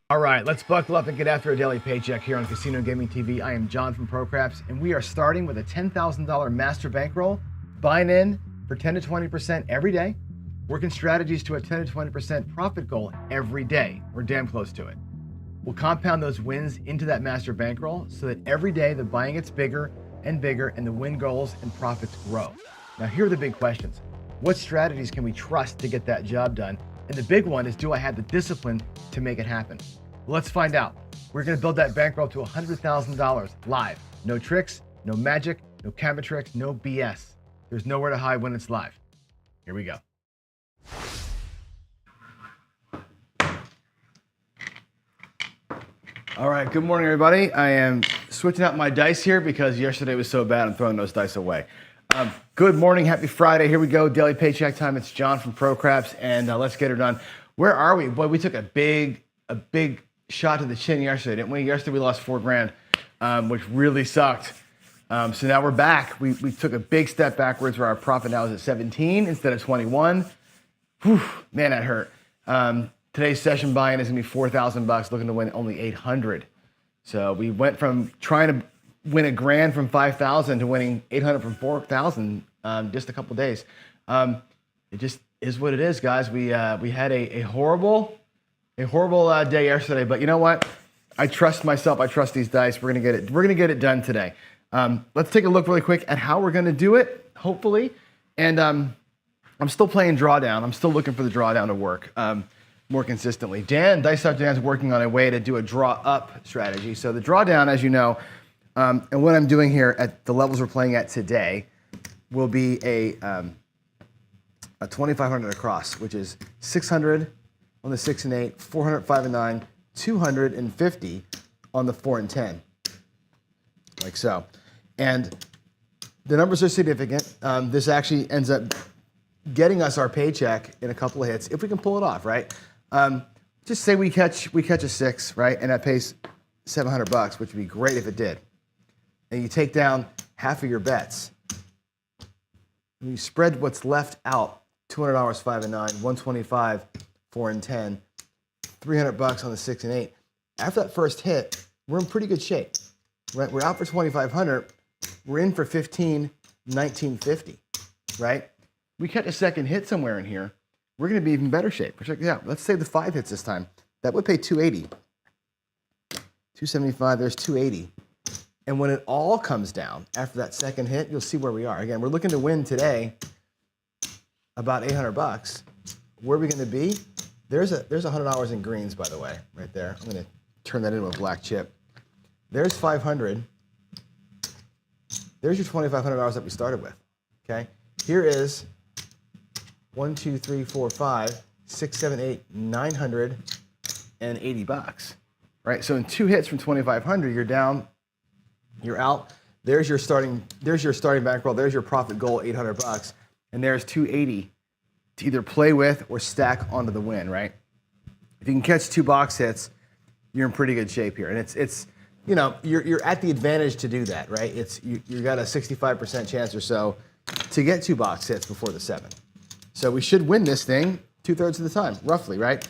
All right, let's buckle up and get after a daily paycheck here on Casino Gaming TV. I am John from ProCraps, and we are starting with a $10,000 master bankroll, buying in for 10 to 20% every day, working strategies to a 10 to 20% profit goal every day. We're damn close to it. We'll compound those wins into that master bankroll so that every day the buying gets bigger and bigger and the win goals and profits grow. Now, here are the big questions. What strategies can we trust to get that job done? And the big one is, do I have the discipline to make it happen? Well, let's find out. We're going to build that bankroll to $100,000 live. No tricks, no magic, no camera tricks, no BS. There's nowhere to hide when it's live. Here we go. All right, good morning, everybody. I am switching out my dice here because yesterday was so bad, I'm throwing those dice away. Good morning, happy Friday. Here we go, daily paycheck time. It's John from ProCraps, and let's get her done. Where are we? Boy, we took a big shot to the chin yesterday, didn't we? Yesterday we lost $4,000, which really sucked. So now we're back. We took a big step backwards where our profit now is at 17 instead of 21. Whew, man, that hurt. Today's session buy-in is gonna be $4,000, looking to win only 800. So we went from trying to win $1,000 from 5,000 to winning 800 from 4,000 just a couple days. It just is what it is, guys. We had a horrible day yesterday, but you know what? I trust myself. I trust these dice. We're gonna get it. We're gonna get it done today. Let's take a look really quick at how we're gonna do it, hopefully. And I'm still playing Drawdown. I'm still looking for the Drawdown to work more consistently. Dice Up Dan's working on a way to do a draw up strategy. So the Drawdown, as you know, and what I'm doing here at the levels we're playing at today will be a 2,500 across, which is 600 on the 6 and 8, 400, 5 and 9, 250 on the 4 and 10, like so. And the numbers are significant. This actually ends up getting us our paycheck in a couple of hits if we can pull it off, right? Just say we catch a 6, right, and that pays $700, which would be great if it did. And you take down half of your bets. And you spread what's left out: $200, 5 and 9, 125, 4 and 10, $300 on the 6 and 8. After that first hit, we're in pretty good shape, right? We're out for 2,500. We're in for 15, 1950, right? We catch a second hit somewhere in here, we're going to be even better shape. Let's say the 5 hits this time. That would pay 280. 275, there's 280. And when it all comes down after that second hit, you'll see where we are. Again, we're looking to win today about $800. Where are we going to be? There's $100 in greens, by the way, right there. I'm going to turn that into a black chip. There's 500. There's your $2,500 that we started with. Okay. Here is 1, 2, 3, 4, 5, 6, 7, 8, $980. Right. So in 2 hits from 2,500, you're down. You're out. There's your starting bankroll. There's your profit goal, $800, and there's 280 to either play with or stack onto the win. Right? If you can catch 2 box hits, you're in pretty good shape here, and it's you know you're at the advantage to do that. Right? You got a 65% chance or so to get 2 box hits before the 7. So we should win this thing 2/3 of the time, roughly. Right?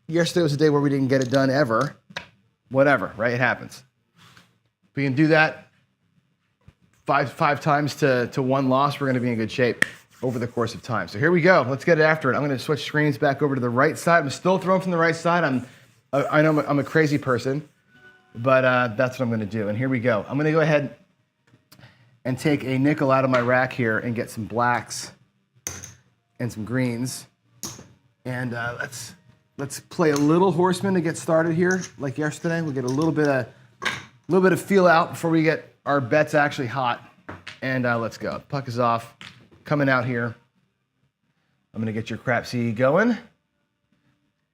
Yesterday was a day where we didn't get it done ever. Whatever. Right? It happens. If we can do that five times to 1 loss, we're going to be in good shape over the course of time. So here we go. Let's get after it. I'm going to switch screens back over to the right side. I'm still throwing from the right side. I know I'm a crazy person, but that's what I'm going to do. And here we go. I'm going to go ahead and take a nickel out of my rack here and get some blacks and some greens. And let's play a little horseman to get started here, like yesterday. We'll get a little bit of feel out before we get our bets actually hot. And let's go. Puck is off. Coming out here. I'm going to get your crap seed going.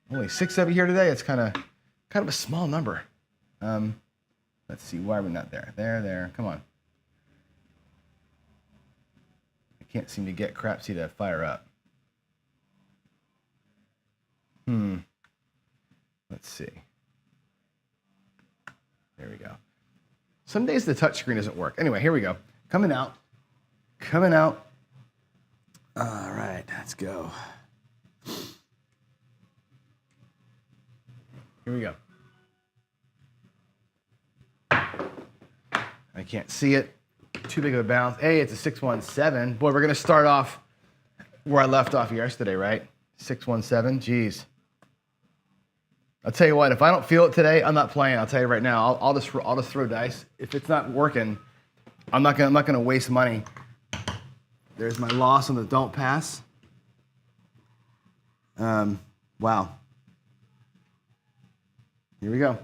Only 6 of you here today. It's kind of a small number. Let's see. Why are we not there? There. Come on. I can't seem to get crap seed to fire up. Let's see. There we go. Some days the touchscreen doesn't work. Anyway, here we go. Coming out. All right, let's go. Here we go. I can't see it. Too big of a bounce. Hey, it's a 617. Boy, we're going to start off where I left off yesterday, right? 617. Geez. I'll tell you what, if I don't feel it today, I'm not playing. I'll tell you right now. I'll just throw dice. If it's not working, I'm not gonna waste money. There's my loss on the don't pass. Wow. Here we go.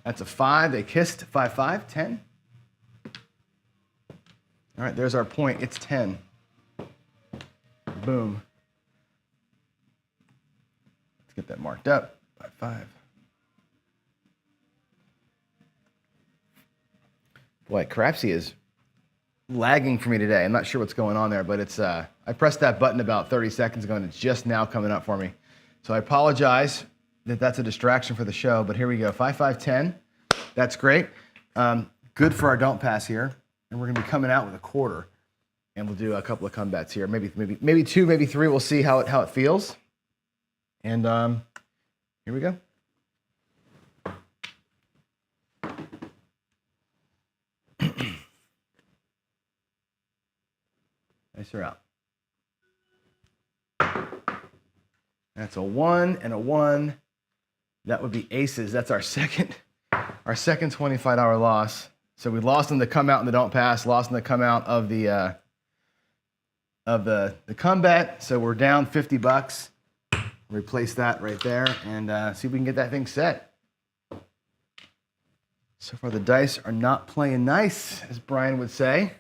That's a 5. They kissed 5-5, 10. All right, there's our point. It's 10. Boom. Let's get that marked up. 5-5. Boy, Crapsy is lagging for me today. I'm not sure what's going on there, but it's I pressed that button about 30 seconds ago and it's just now coming up for me. So I apologize that that's a distraction for the show, but here we go. 5-5, 10. That's great. Good for our don't pass here. And we're going to be coming out with a quarter. And we'll do a couple of combats here. Maybe 2, maybe 3. We'll see how it feels. And here we go. Nice her out. That's a 1 and a 1. That would be aces. That's our second $25 loss. So we lost in the come out and the don't pass, lost in the come out of the combat. So we're down $50. Replace that right there and see if we can get that thing set. So far the dice are not playing nice, as Brian would say.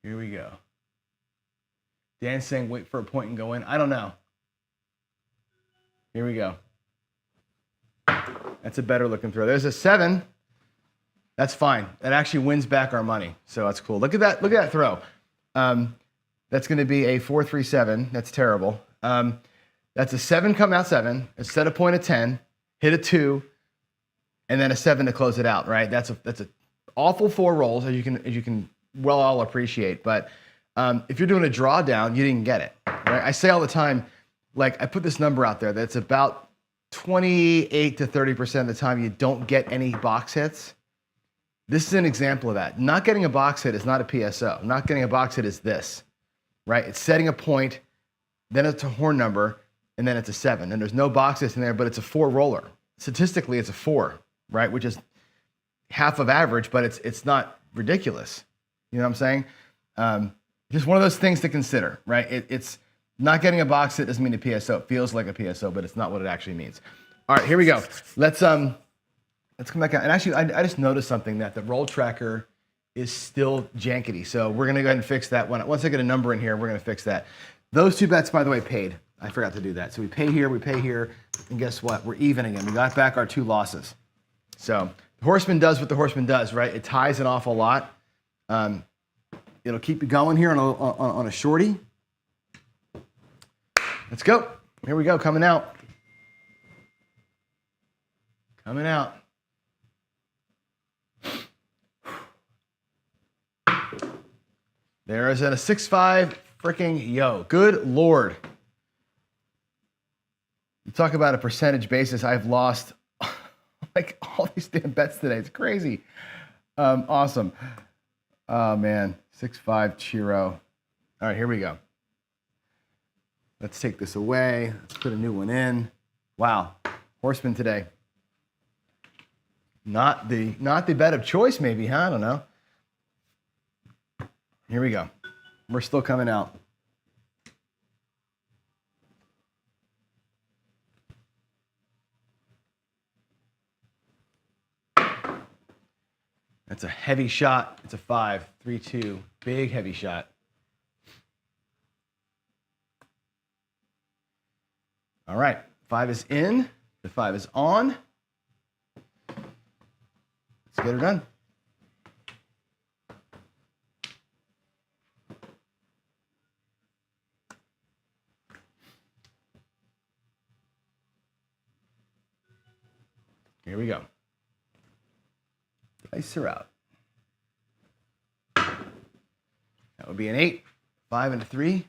Here we go. Dan's saying wait for a point and go in. I don't know. Here we go. That's a better looking throw. There's a 7. That's fine. That actually wins back our money. So that's cool. Look at that. Look at that throw. That's going to be a 4-3-7. That's terrible. That's a 7 come out 7, a set a point of 10, hit a 2, and then a 7 to close it out, right? That's a awful 4 rolls, as you can well all appreciate. But if you're doing a drawdown, you didn't get it, right? I say all the time, like I put this number out there that's about 28 to 30% of the time you don't get any box hits. This is an example of that. Not getting a box hit is not a PSO. Not getting a box hit is this, right? It's setting a point, then it's a horn number, and then it's a 7. And there's no box hits in there, but it's a 4 roller. Statistically, it's a 4, right? Which is half of average, but it's not ridiculous. You know what I'm saying? Just one of those things to consider, right? It's not getting a box hit doesn't mean a PSO. It feels like a PSO, but it's not what it actually means. All right, here we go. Let's come back out. And actually, I just noticed something, that the roll tracker is still jankety. So we're going to go ahead and fix that one. Once I get a number in here, we're going to fix that. Those 2 bets, by the way, paid. I forgot to do that. So we pay here, and guess what? We're even again. We got back our 2 losses. So the horseman does what the horseman does, right? It ties an awful lot. It'll keep you going here on a shorty. Let's go. Here we go, coming out. Coming out. There is a 6-5 freaking yo. Good Lord. You talk about a percentage basis. I've lost like all these damn bets today. It's crazy. Awesome. Oh man, 6-5 Chiro. All right, here we go. Let's take this away. Let's put a new one in. Wow, horseman today. Not the bet of choice, maybe, huh? I don't know. Here we go. We're still coming out. That's a heavy shot. It's a 5, 3-2. Big heavy shot. All right, 5 is in. The 5 is on. Let's get her done. Here we go. Dice are out. That would be an 8, 5 and a 3.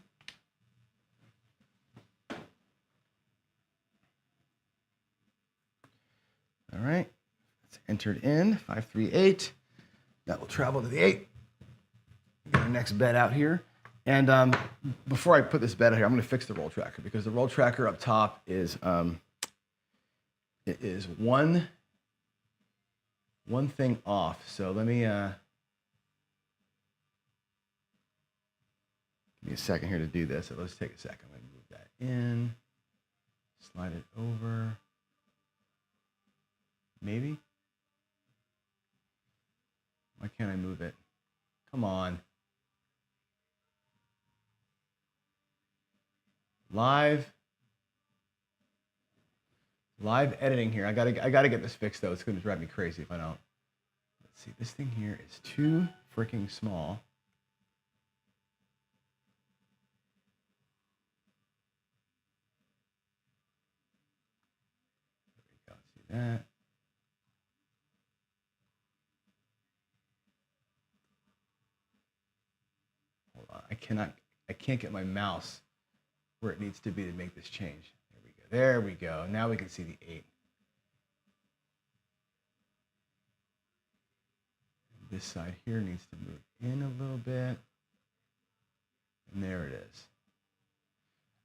All right, it's entered in, 5, 3, 8. That will travel to the 8. Get our next bet out here. And before I put this bet out here, I'm gonna fix the roll tracker because the roll tracker up top is, it is one thing off. So let me, give me a second here to do this. So let's take a second. Let me move that in, slide it over. Maybe? Why can't I move it? Come on. Live editing here. I gotta get this fixed though. It's gonna drive me crazy if I don't. Let's see, this thing here is too freaking small. There we go, see that. Hold on, I can't get my mouse where it needs to be to make this change. There we go. Now we can see the 8. This side here needs to move in a little bit. And there it is.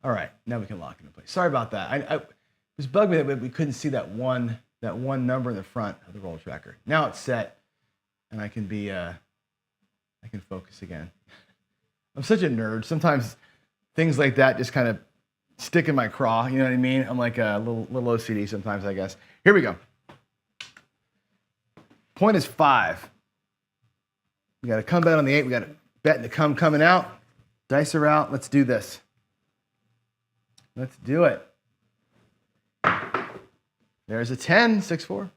All right, now we can lock it in place. Sorry about that. It was bugging me that we couldn't see that one number in the front of the roll tracker. Now it's set, and I can be I can focus again. I'm such a nerd. Sometimes things like that just kind of stick in my craw, you know what I mean? I'm like a little OCD sometimes, I guess. Here we go. Point is 5. We got a come bet on the 8. We got a bet in the coming out. Dice are out. Let's do this. Let's do it. There's a 10, 6-4.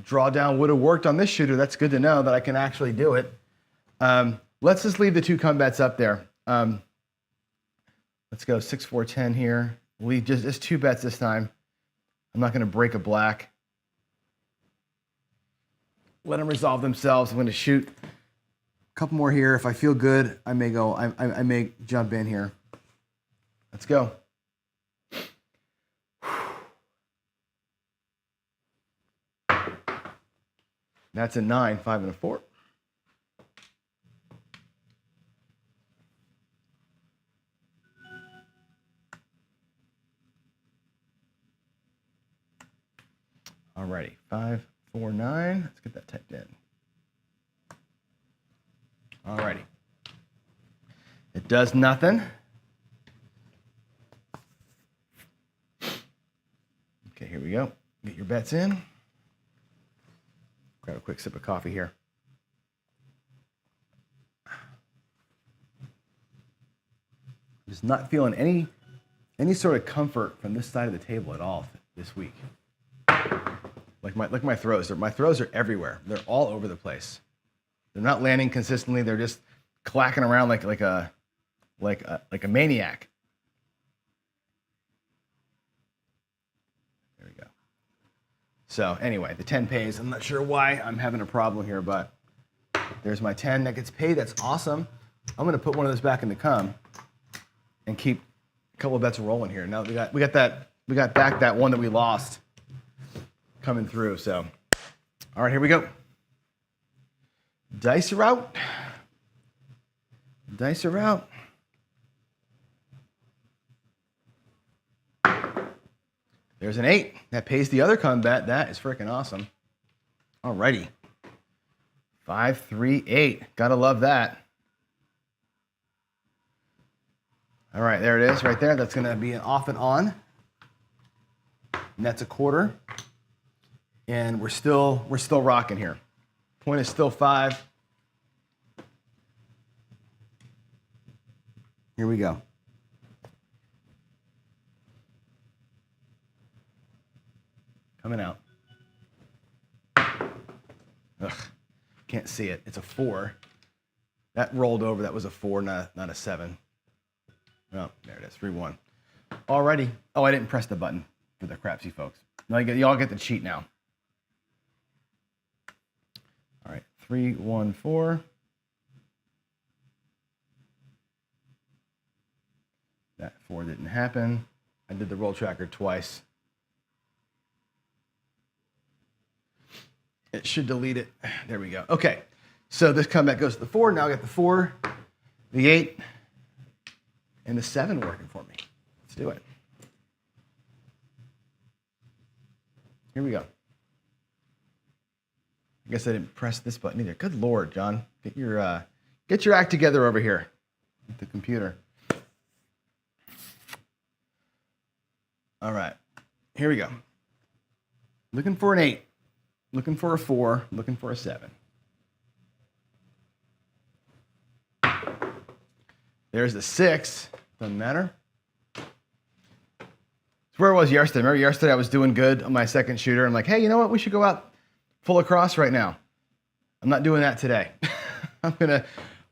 Drawdown would have worked on this shooter. That's good to know that I can actually do it. Let's just leave the 2 come bets up there. Let's go 6, 4, 10 here. We just 2 bets this time. I'm not going to break a black. Let them resolve themselves. I'm going to shoot a couple more here. If I feel good, I may go. I may jump in here. Let's go. That's a 9, 5 and a 4. Alrighty, 5, 4, 9. Let's get that typed in. Alrighty. It does nothing. Okay, here we go. Get your bets in. Grab a quick sip of coffee here. Just not feeling any sort of comfort from this side of the table at all this week. Like my throws. My throws are everywhere. They're all over the place. They're not landing consistently. They're just clacking around like a maniac. There we go. So anyway, the 10 pays. I'm not sure why I'm having a problem here, but there's my 10 that gets paid. That's awesome. I'm gonna put one of those back in the cum and keep a couple of bets rolling here. Now we got back that one that we lost coming through. So, all right, here we go. Dice are out. Dice are out. There's an 8. That pays the other come bet. That is freaking awesome. All righty. 5, 3, 8. Gotta love that. All right, there it is right there. That's gonna be an off and on. And that's a quarter. And we're still rocking here. Point is still 5. Here we go. Coming out. Ugh, can't see it. It's a 4. That rolled over. That was a 4, not a 7. Oh, there it is. 3-1. Alrighty. Oh, I didn't press the button for the crapsy folks. Now you all get the cheat now. All right, 3, 1, 4. 4 didn't happen. I did the roll tracker twice. It should delete it. There we go. Okay, so this comeback goes to the 4. Now I got the 4, the 8, and the 7 working for me. Let's do it. Here we go. I guess I didn't press this button either. Good Lord, John. Get your act together over here with the computer. All right, here we go. Looking for an 8, looking for a 4, looking for a 7. There's the 6, doesn't matter. It's where I was yesterday. Remember yesterday I was doing good on my second shooter. I'm like, hey, you know what? We should go out full across right now. I'm not doing that today. I'm gonna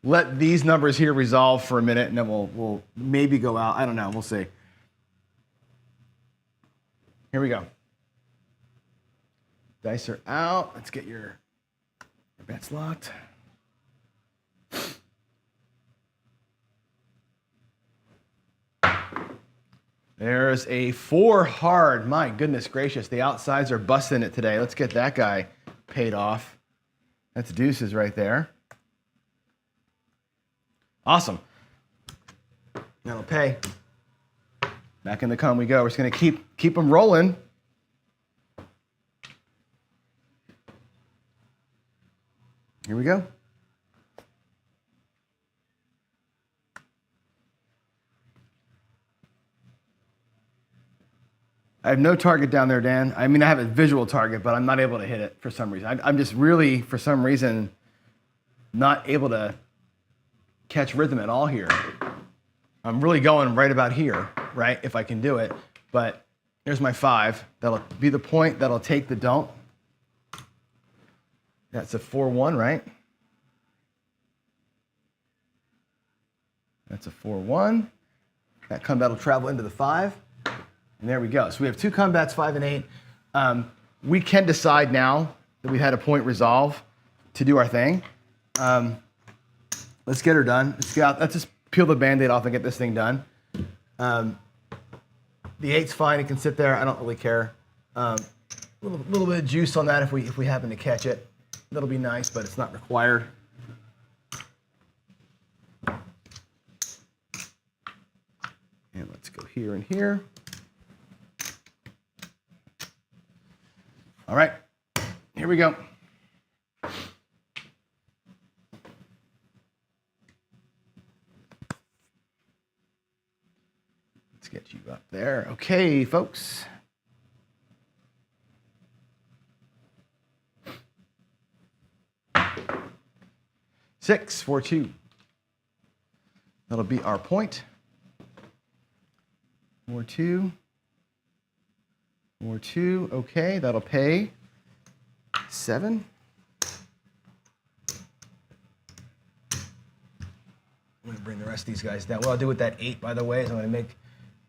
let these numbers here resolve for a minute and then we'll maybe go out. I don't know, we'll see. Here we go. Dice are out. Let's get your bets locked. There's a 4 hard. My goodness gracious, the outsides are busting it today. Let's get that guy paid off. That's deuces right there. Awesome. That'll pay. Back in the con we go. We're just going to keep them rolling. Here we go. I have no target down there, Dan. I mean, I have a visual target, but I'm not able to hit it for some reason. I'm just really, for some reason, not able to catch rhythm at all here. I'm really going right about here, right, if I can do it. But there's my 5. That'll be the point that'll take the don't. That's a 4-1, right? That's a 4-1. That combat will travel into the 5. And there we go. So we have 2 combats, 5 and 8. We can decide now that we've had a point resolve to do our thing. Let's get her done. Let's just peel the Band-Aid off and get this thing done. The 8's fine. It can sit there. I don't really care. Little bit of juice on that if we happen to catch it. That'll be nice, but it's not required. And let's go here and here. All right, here we go. Let's get you up there. Okay, folks. Six, 4, 2. That'll be our point. 4, 2. 4, 2. Okay, that'll pay 7. I'm going to bring the rest of these guys down. What I'll do with that 8, by the way, is I'm going to make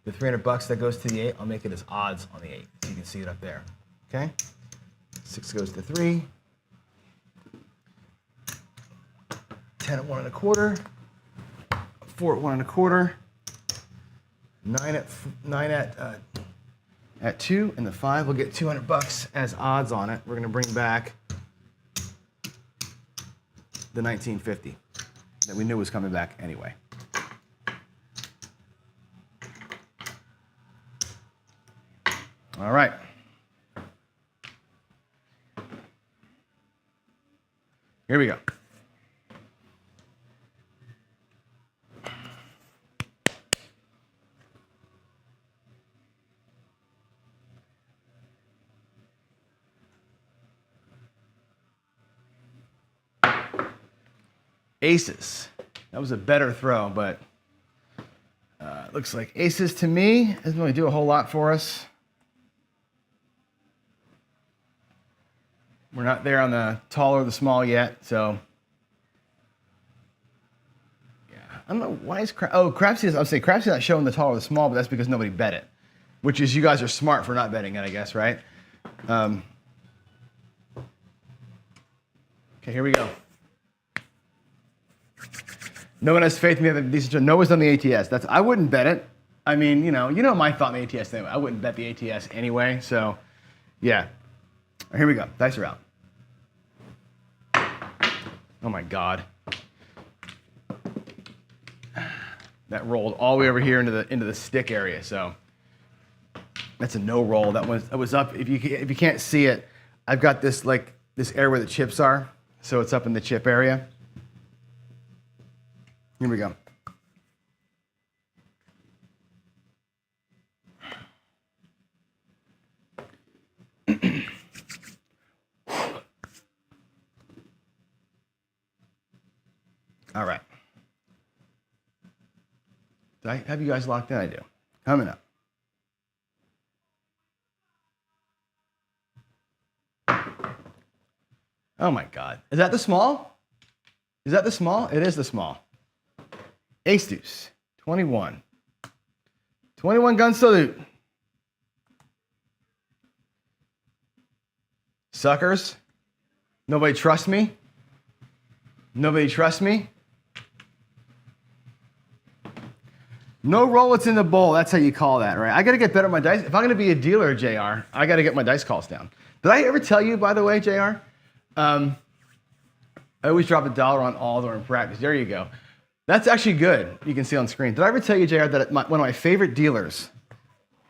the $300 that goes to the 8. I'll make it as odds on the 8, so you can see it up there. Okay. 6 goes to 3. 10 at 1 1/4, 4 at 1 1/4, 9 at 2, and the 5 will get $200 as odds on it. We're going to bring back the 1950 that we knew was coming back anyway. All right. Here we go. Aces. That was a better throw, but looks like aces to me doesn't really do a whole lot for us. We're not there on the tall or the small yet, so yeah. I don't know why is Crapsy. I would say Crapsy's not showing the tall or the small, but that's because nobody bet it, which is you guys are smart for not betting it, I guess, right? Okay, here we go. No one has faith in me that decent. Noah's on the ATS. I wouldn't bet it. I mean, you know my thought on the ATS thing. I wouldn't bet the ATS anyway. So, yeah. Here we go. Dice are out. Oh my God. That rolled all the way over here into the stick area. So that's a no roll. That was up. If you can't see it, I've got this area where the chips are. So it's up in the chip area. Here we go. All right. Do I have you guys locked in? I do. Coming up. Oh my God. Is that the small? Is that the small? It is the small. Ace deuce. 21. 21 gun salute. Suckers. Nobody trusts me. Nobody trusts me. No roll, it's in the bowl. That's how you call that, right? I got to get better at my dice. If I'm going to be a dealer, JR, I got to get my dice calls down. Did I ever tell you, by the way, JR? I always drop $1 on all during practice. There you go. That's actually good. You can see on screen. Did I ever tell you, JR, that one of my favorite dealers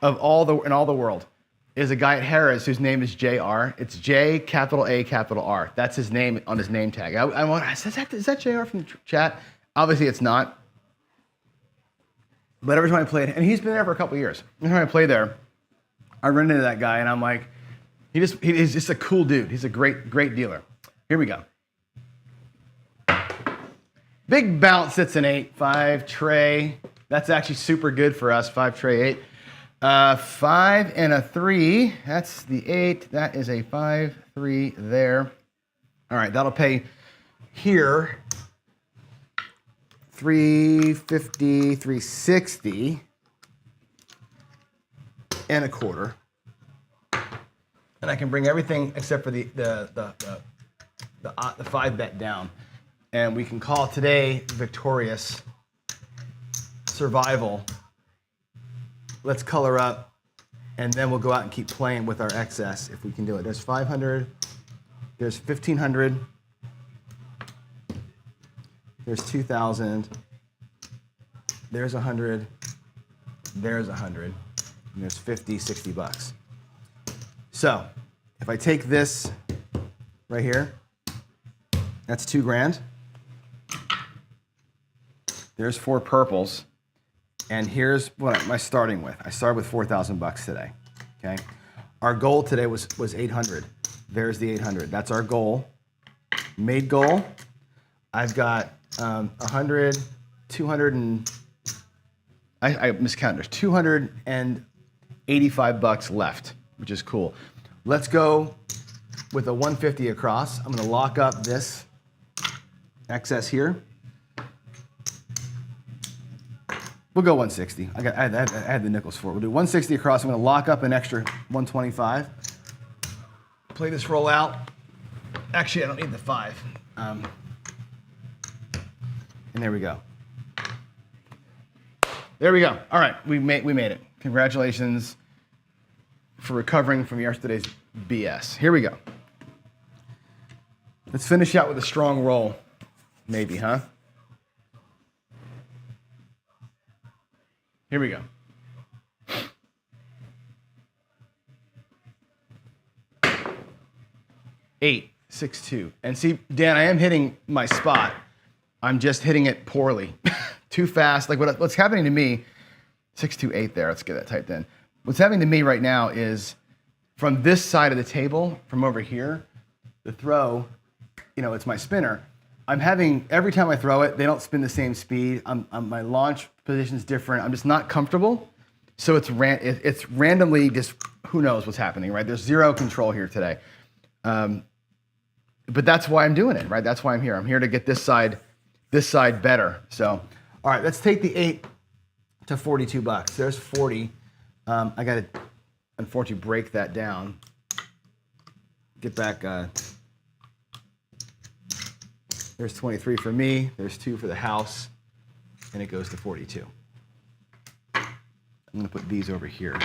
in all the world is a guy at Harris whose name is JR. It's J, capital A, capital R. That's his name on his name tag. Is that JR from the chat? Obviously, it's not. But every time I played, and he's been there for a couple of years. Every time I play there, I run into that guy, and I'm like, he's just a cool dude. He's a great dealer. Here we go. Big bounce, it's an 8. 5 tray. That's actually super good for us. 5 tray 8. 5 and a 3. That's the 8. That is a 5, 3 there. All right, that'll pay here. 350, 360, and a quarter. And I can bring everything except for the 5 bet down. And we can call today victorious. Survival. Let's color up, and then we'll go out and keep playing with our excess if we can do it. There's 500, there's 1,500. There's 2,000, there's 100, there's 100, and there's 50, 60 bucks. So if I take this right here, that's 2 grand. There's 4 purples, and here's what am I starting with. I started with 4,000 bucks today, okay? Our goal today was 800. There's the 800, that's our goal. Made goal, I've got 100, 200, and I miscounted. There's 285 bucks left, which is cool. Let's go with a 150 across. I'm going to lock up this excess here. We'll go 160. I had the nickels for it. We'll do 160 across. I'm going to lock up an extra 125. Play this roll out. Actually, I don't need the 5. And there we go. There we go. All right, we made it. Congratulations for recovering from yesterday's BS. Here we go. Let's finish out with a strong roll. Maybe, huh? Here we go. 8, 6, 2. And see, Dan, I am hitting my spot. I'm just hitting it poorly. Too fast. Like what's happening to me, 6, 2, 8 there. Let's get that typed in. What's happening to me right now is from this side of the table, from over here, the throw, it's my spinner. I'm having, every time I throw it, they don't spin the same speed. My launch position's different. I'm just not comfortable. So it's randomly just, who knows what's happening, right? There's zero control here today. But that's why I'm doing it, right? That's why I'm here. I'm here to get this side better. So, all right, let's take the 8 to 42 bucks. There's 40. I got to, unfortunately, break that down. Get back. There's 23 for me. There's 2 for the house. And it goes to 42. I'm gonna put these over here.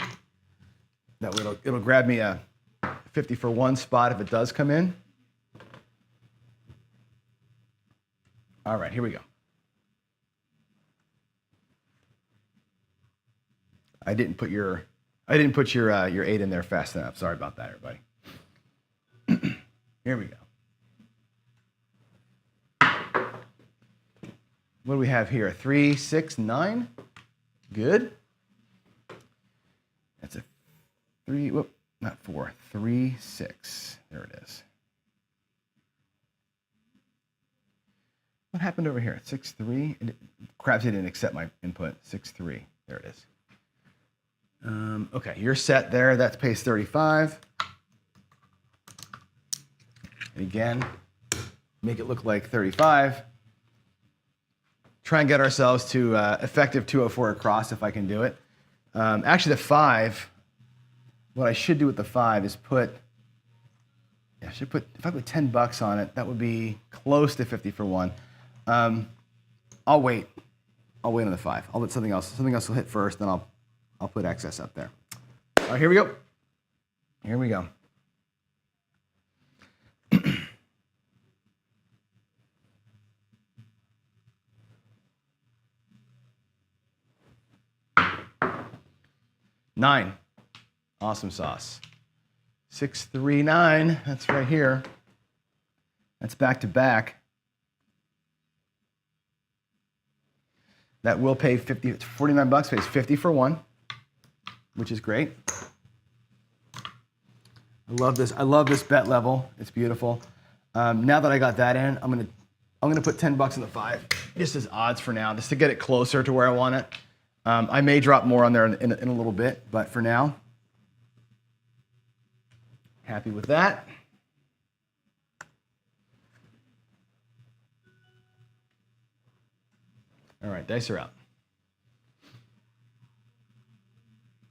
That way it'll grab me a 50 for 1 spot if it does come in. All right, here we go. I didn't put your 8 in there fast enough. Sorry about that, everybody. Here we go. What do we have here? 3, 6, 9. Good. That's a 3. Whoop, not 4. 3, 6. There it is. What happened over here? 6, 3. Crabs didn't accept my input. 6, 3. There it is. Okay, you're set there. That's pace 35. And again, make it look like 35. Try and get ourselves to effective 204 across if I can do it. Actually, the 5, what I should do with the 5 is if I put $10 on it, that would be close to 50 for 1. I'll wait on the 5. I'll let something else will hit first, then I'll put excess up there. All right, here we go. Here we go. Nine. Awesome sauce. 6, 3, 9. That's right here. That's back to back. That will pay 50, $49, pays 50 for 1, which is great. I love this. I love this bet level. It's beautiful. Now that I got that in, I'm gonna put $10 in the 5, just as odds for now, just to get it closer to where I want it. I may drop more on there in a little bit, but for now, happy with that. All right, dice are out.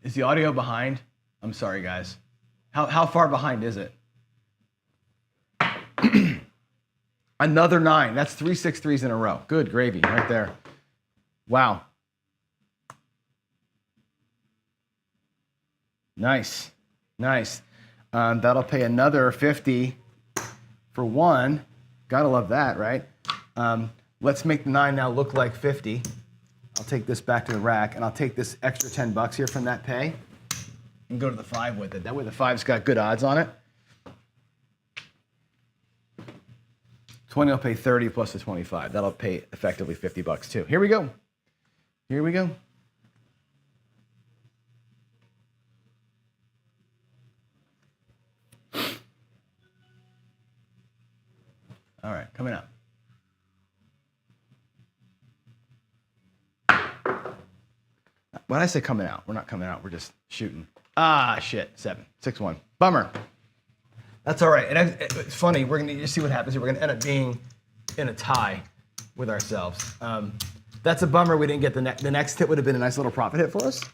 Is the audio behind? I'm sorry, guys. How far behind is it? Another 9. That's 3 6 3s in a row. Good gravy, right there. Wow. Nice, nice. That'll pay another 50 for 1. Gotta love that, right? Let's make the 9 now look like 50. I'll take this back to the rack, and I'll take this extra $10 here from that pay and go to the 5 with it. That way the 5's got good odds on it. 20 will pay 30 plus the 25. That'll pay effectively $50 too. Here we go. Here we go. All right, coming out. When I say coming out, we're not coming out, we're just shooting. Ah, shit, 7, 6, 1. Bummer. That's all right. It's funny, we're gonna just see what happens here. We're gonna end up being in a tie with ourselves. That's a bummer we didn't get the next hit would have been a nice little profit hit for us.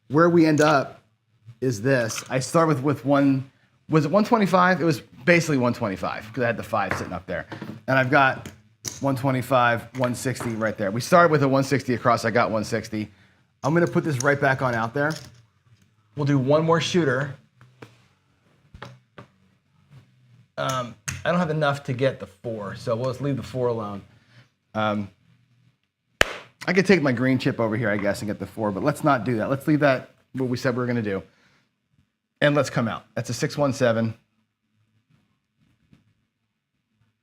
Where we end up is this. I start with one, was it 125? It was basically 125 because I had the 5 sitting up there. And I've got 125, 160 right there. We started with a 160 across, I got 160. I'm gonna put this right back on out there. We'll do one more shooter. I don't have enough to get the 4, so we'll just leave the 4 alone. I could take my green chip over here, I guess, and get the 4, but let's not do that. Let's leave that what we said we were gonna do. And let's come out. That's a 617.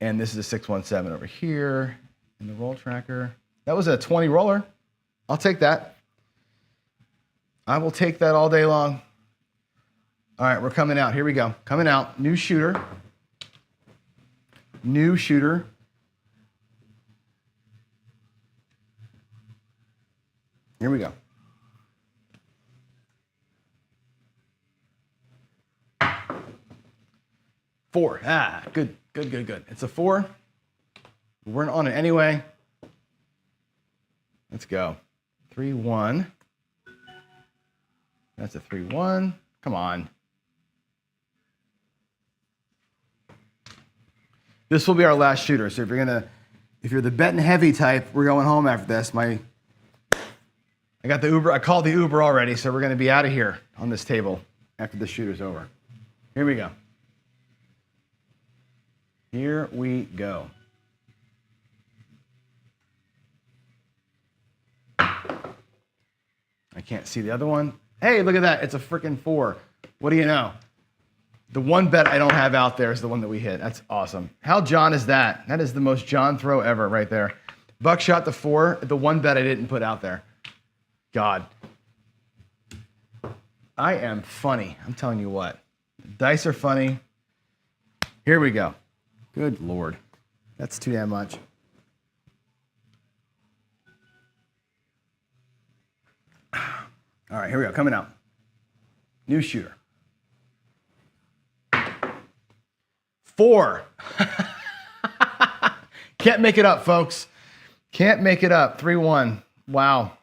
And this is a 617 over here in the roll tracker. That was a 20 roller. I'll take that. I will take that all day long. All right, we're coming out. Here we go. Coming out. New shooter. New shooter. Here we go. Four. Ah, good, good, good, good. It's a 4. We're on it anyway. Let's go. 3, 1. That's a 3, 1. Come on. This will be our last shooter. So if you're the betting heavy type, we're going home after this. I got the Uber. I called the Uber already, so we're going to be out of here on this table after the shooter's over. Here we go. Here we go. I can't see the other one. Hey, look at that. It's a freaking 4. What do you know? The one bet I don't have out there is the one that we hit. That's awesome. How John is that? That is the most John throw ever right there. Buck shot the 4. The one bet I didn't put out there. God. I am funny. I'm telling you what. Dice are funny. Here we go. Good Lord. That's too damn much. All right, here we go. Coming out. New shooter. 4. Can't make it up, folks. Can't make it up. 3-1. Wow.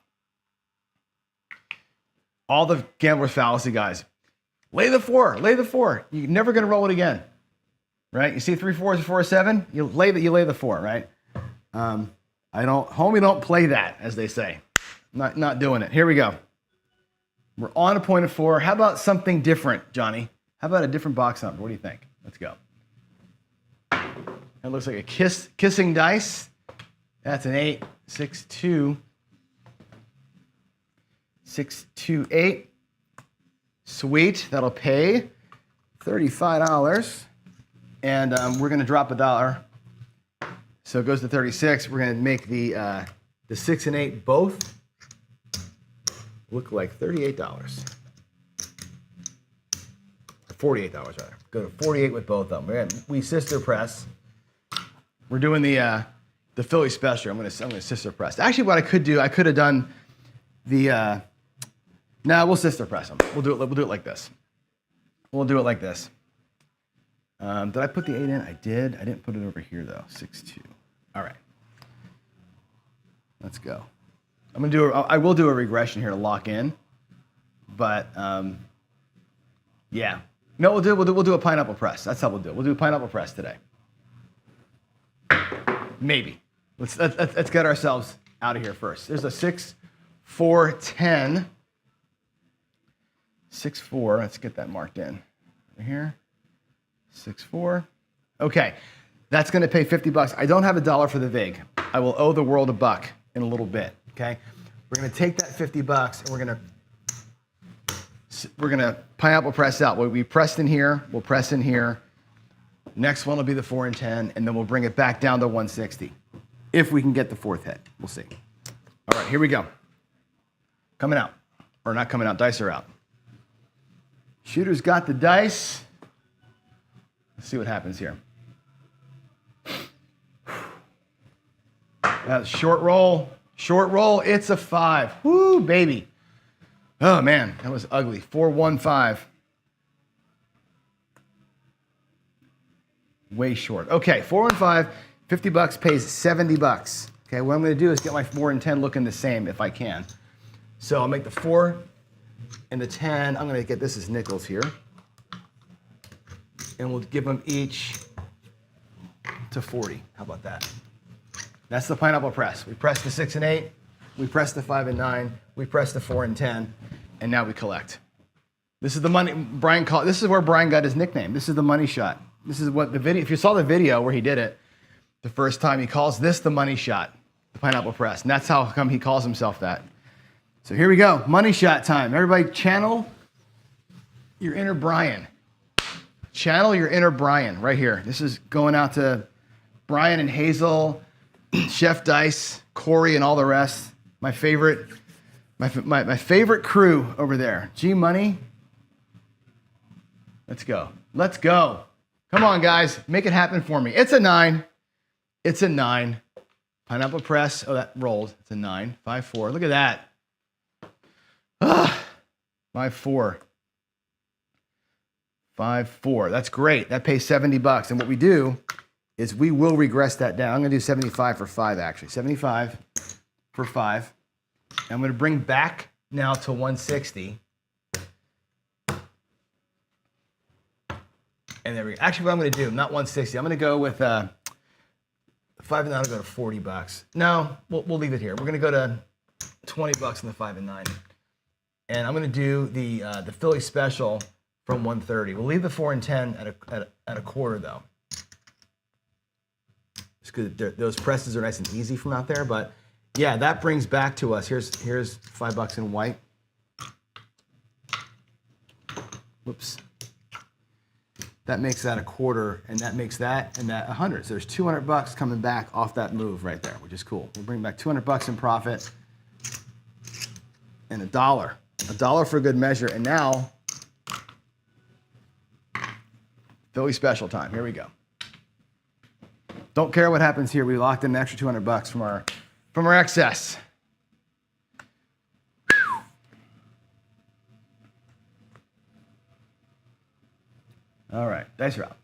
All the gambler's fallacy, guys. Lay the 4. Lay the 4. You're never going to roll it again. Right? You see 3 4s, 4 7. You lay the 4, right? Homie, don't play that, as they say. Not doing it. Here we go. We're on a point of 4. How about something different, Johnny? How about a different box number? What do you think? Let's go. That looks like a kissing dice. That's an 8. 6 2. 6 2 8. Sweet. That'll pay $35. And we're going to drop $1. So it goes to 36. We're going to make the 6 and 8 both look like $38. $48 rather. Go to 48 with both of them. We sister press. We're doing the Philly special. I'm gonna sister press. Actually, what I could do, I could have done the. We'll sister press them. We'll do it like this. We'll do it like this. Did I put the 8 in? I did. I didn't put it over here though. 6 2. All right. Let's go. I will do a regression here to lock in, but yeah. No, we'll do a pineapple press. That's how we'll do it. We'll do a pineapple press today. Maybe. Let's get ourselves out of here first. There's a 6 4 10. 6 4. Let's get that marked in. Right here. 6 4. Okay. That's going to pay $50. I don't have $1 for the vig. I will owe the world $1 in a little bit. Okay. We're going to take that $50 and we're going to pineapple press out. We pressed in here. We'll press in here. Next one will be the 4 and 10, and then we'll bring it back down to 160. If we can get the 4th hit. We'll see. All right, here we go. Coming out. Or not coming out. Dice are out. Shooter's got the dice. Let's see what happens here. Short roll. Short roll. It's a 5. Woo, baby. Oh, man. That was ugly. 4 1 5. Way short. Okay, 4 and 5, $50 pays $70. Okay, what I'm going to do is get my 4 and 10 looking the same if I can. So I'll make the 4 and the 10. I'm going to get this as nickels here. And we'll give them each to 40. How about that? That's the pineapple press. We press the 6 and 8. We press the 5 and 9. We press the 4 and 10. And now we collect. This is the money Brian called. This is where Brian got his nickname. This is the money shot. This is what the video, if you saw the video where he did it the first time, he calls this the money shot, the pineapple press. And that's how come he calls himself that. So here we go, money shot time. Everybody channel your inner Brian. Channel your inner Brian right here. This is going out to Brian and Hazel, Chef Dice, Corey, and all the rest. My favorite crew over there. G Money. Let's go. Let's go. Come on, guys. Make it happen for me. It's a 9. It's a 9. Pineapple press. Oh, that rolled. It's a 9. 5 4. Look at that. 5 4. 5 4. That's great. That pays $70. And what we do is we will regress that down. I'm going to do 75 for 5, actually. 75 for 5. And I'm going to bring back now to 160. And there we go. Actually, what I'm going to do, not 160. I'm going to go with 5 and 9. I'll go to $40. No, we'll leave it here. We're going to go to 20 bucks on the 5 and 9. And I'm going to do the Philly special from 130. We'll leave the 4 and 10 at a quarter though. Just because those presses are nice and easy from out there. But yeah, that brings back to us. Here's $5 in white. Whoops. That makes that a quarter, and that makes that and that 100. So there's 200 bucks coming back off that move right there, which is cool. We'll bring back 200 bucks in profit and $1 for good measure. And now, Philly special time. Here we go. Don't care what happens here. We locked in an extra 200 bucks from our excess. All right, dice route.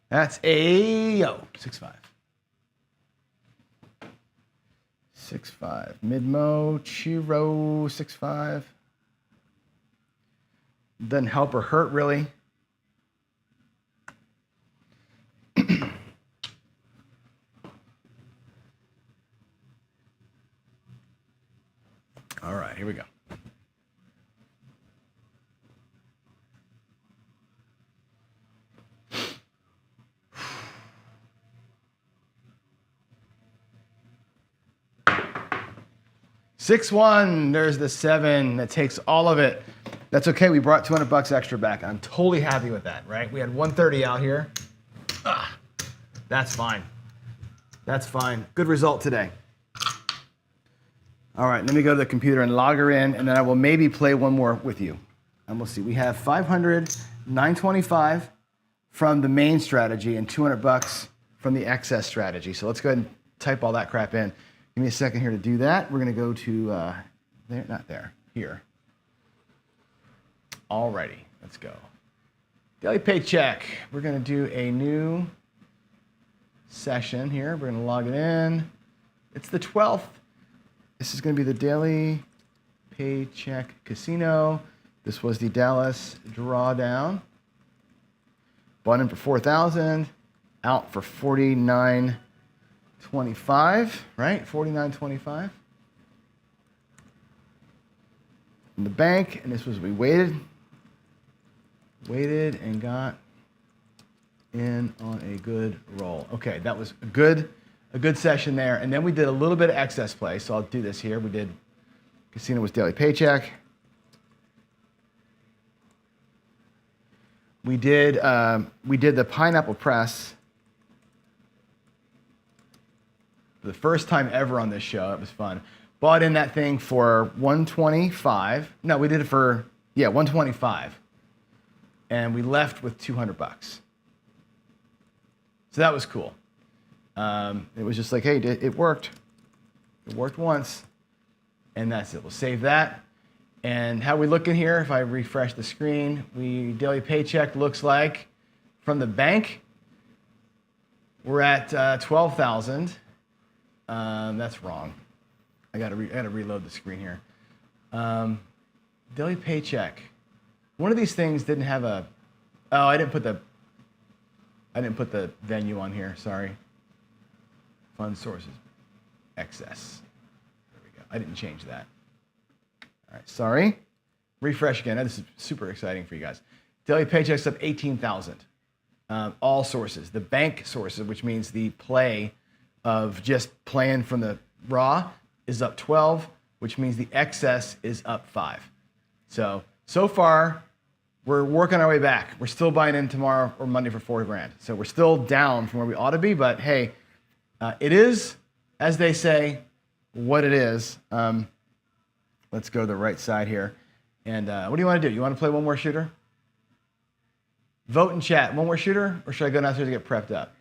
That's a 6-5. 6-5. Mid-mo, Chiro, 6-5. Doesn't help or hurt really. All right, here we go. Six, 1, there's the 7. That takes all of it. That's okay. We brought 200 bucks extra back. I'm totally happy with that, right? We had 130 out here. That's fine. That's fine. Good result today. All right, let me go to the computer and log her in, and then I will maybe play one more with you. And we'll see. We have 500, 925 from the main strategy and 200 bucks from the excess strategy. So let's go ahead and type all that crap in. Give me a second here to do that. We're going to go to there, not there, here. Alrighty, let's go. Daily paycheck. We're going to do a new session here. We're going to log it in. It's the 12th. This is going to be the daily paycheck casino. This was the Dallas Drawdown. Bought in for 4,000, out for 49.25, right? 49.25. In the bank, and this was we waited and got in on a good roll. Okay, that was a good session there. And then we did a little bit of excess play. So I'll do this here. We did casino was daily paycheck. We did the pineapple press. The first time ever on this show. It was fun. Bought in that thing for 125. No, we did it for 125. And we left with 200 bucks. So that was cool. It was just like, hey, it worked. It worked once, and that's it. We'll save that. And how we looking here, if I refresh the screen, daily paycheck looks like from the bank, we're at 12,000. That's wrong. I gotta reload the screen here. Daily paycheck. One of these things didn't have a. Oh, I didn't put the venue on here. Sorry. Fund sources, excess. There we go. I didn't change that. All right, sorry. Refresh again. This is super exciting for you guys. Daily paychecks up 18,000. All sources. The bank sources, which means the play of just playing from the raw, is up 12, which means the excess is up 5. So far, we're working our way back. We're still buying in tomorrow or Monday for $4,000. So we're still down from where we ought to be, but hey, it is, as they say, what it is. Let's go to the right side here. And what do you want to do? You want to play one more shooter? Vote in chat. One more shooter? Or should I go downstairs to get prepped up?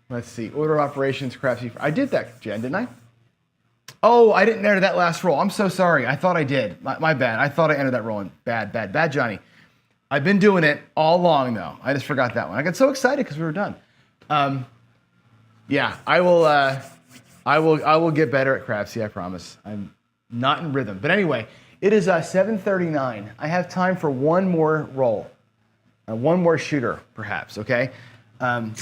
Let's see. Order operations, craftsy. I did that, Jen, didn't I? Oh, I didn't enter that last roll. I'm so sorry. I thought I did. My bad. I thought I entered that roll. In. Bad, Johnny. I've been doing it all along, though. I just forgot that one. I got so excited because we were done. Yeah, I will get better at Craftsy, I promise. I'm not in rhythm. But anyway, it is 7:39. I have time for one more roll. One more shooter, perhaps, okay? And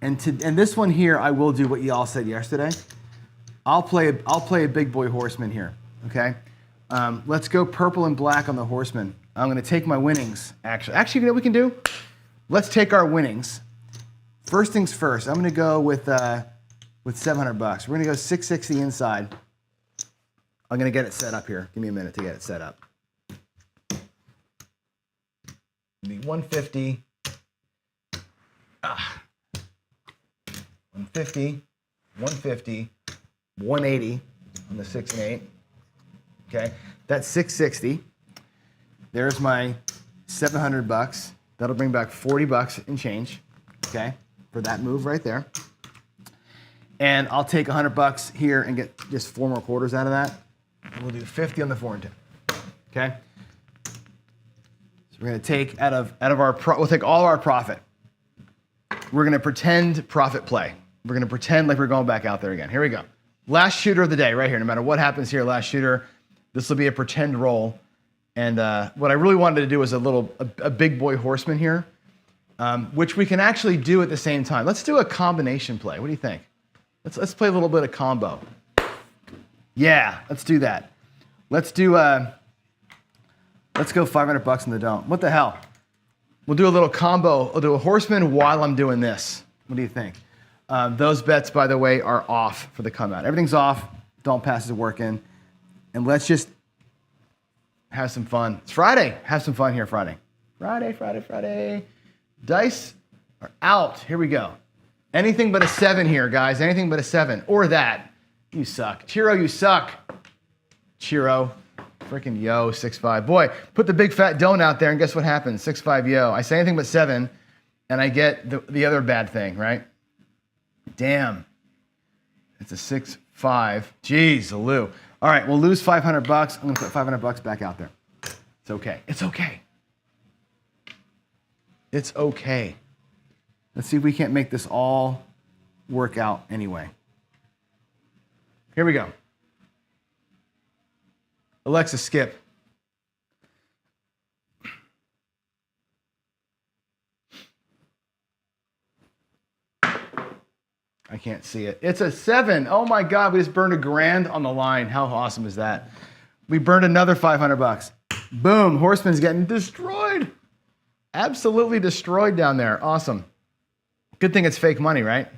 this one here, I will do what you all said yesterday. I'll play a big boy horseman here, okay? Let's go purple and black on the horseman. I'm gonna take my winnings, actually. Actually, you know what we can do? Let's take our winnings. First things first, I'm gonna go with 700 bucks. We're gonna go 660 inside. I'm gonna get it set up here. Give me a minute to get it set up. Be 150. 150, 150, 180 on the 6 and 8. Okay, that's 660. There's my 700 bucks. That'll bring back 40 bucks in change, okay, for that move right there. And I'll take 100 bucks here and get just 4 more quarters out of that. We'll do 50 on the 4 and 2, okay? So we're gonna take out of we'll take all our profit. We're gonna pretend profit play. We're gonna pretend like we're going back out there again. Here we go. Last shooter of the day right here. No matter what happens here, last shooter. This will be a pretend roll. And what I really wanted to do was a big boy horseman here, which we can actually do at the same time. Let's do a combination play. What do you think? Let's play a little bit of combo. Yeah, let's do that. Let's go 500 bucks in the dome. What the hell? We'll do a little combo. I'll do a horseman while I'm doing this. What do you think? Those bets, by the way, are off for the come out. Everything's off. Don't pass is working. And let's just have some fun. It's Friday. Have some fun here Friday. Friday. Dice are out. Here we go. Anything but a 7 here, guys. Anything but a 7. Or that. You suck. Chiro, you suck. Chiro. Freaking yo, 6'5". Boy, put the big fat don't out there and guess what happens? 6'5" yo. I say anything but 7 and I get the other bad thing, right? Damn. It's a 6'5". Jeez, Lou. All right, we'll lose 500 bucks. I'm gonna put 500 bucks back out there. It's okay. It's okay. It's okay. Let's see if we can't make this all work out anyway. Here we go. Alexa, skip. I can't see it. It's a 7. Oh my God, we just burned $1,000 on the line. How awesome is that? We burned another 500 bucks. Boom, Horseman's getting destroyed. Absolutely destroyed down there. Awesome. Good thing it's fake money, right?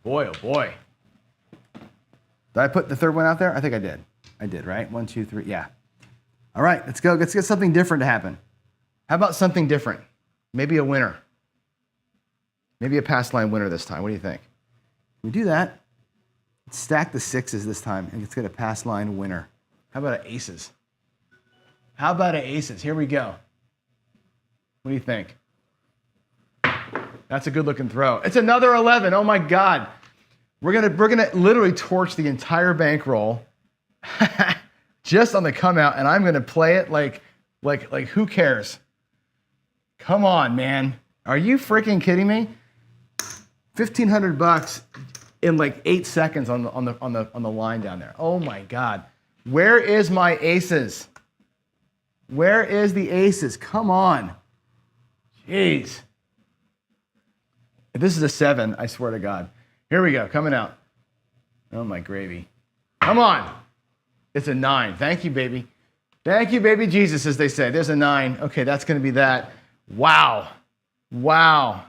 Boy, oh boy. Did I put the third one out there? I think I did. I did, right? 1, 2, 3, yeah. All right, let's go. Let's get something different to happen. How about something different? Maybe a winner. Maybe a pass line winner this time. What do you think? Can we do that? Let's stack the 6s this time and let's get a pass line winner. How about an aces? How about an aces? Here we go. What do you think? That's a good looking throw. It's another 11. Oh my God. We're gonna literally torch the entire bankroll just on the come out, and I'm gonna play it like who cares? Come on, man. Are you freaking kidding me? 1,500 bucks in like 8 seconds on the line down there. Oh my God. Where is my aces? Where is the aces? Come on. Jeez. If this is a 7, I swear to God. Here we go, coming out. Oh my gravy. Come on. It's a 9. Thank you, baby. Thank you, baby Jesus, as they say. There's a 9. Okay, that's gonna be that. Wow. Wow.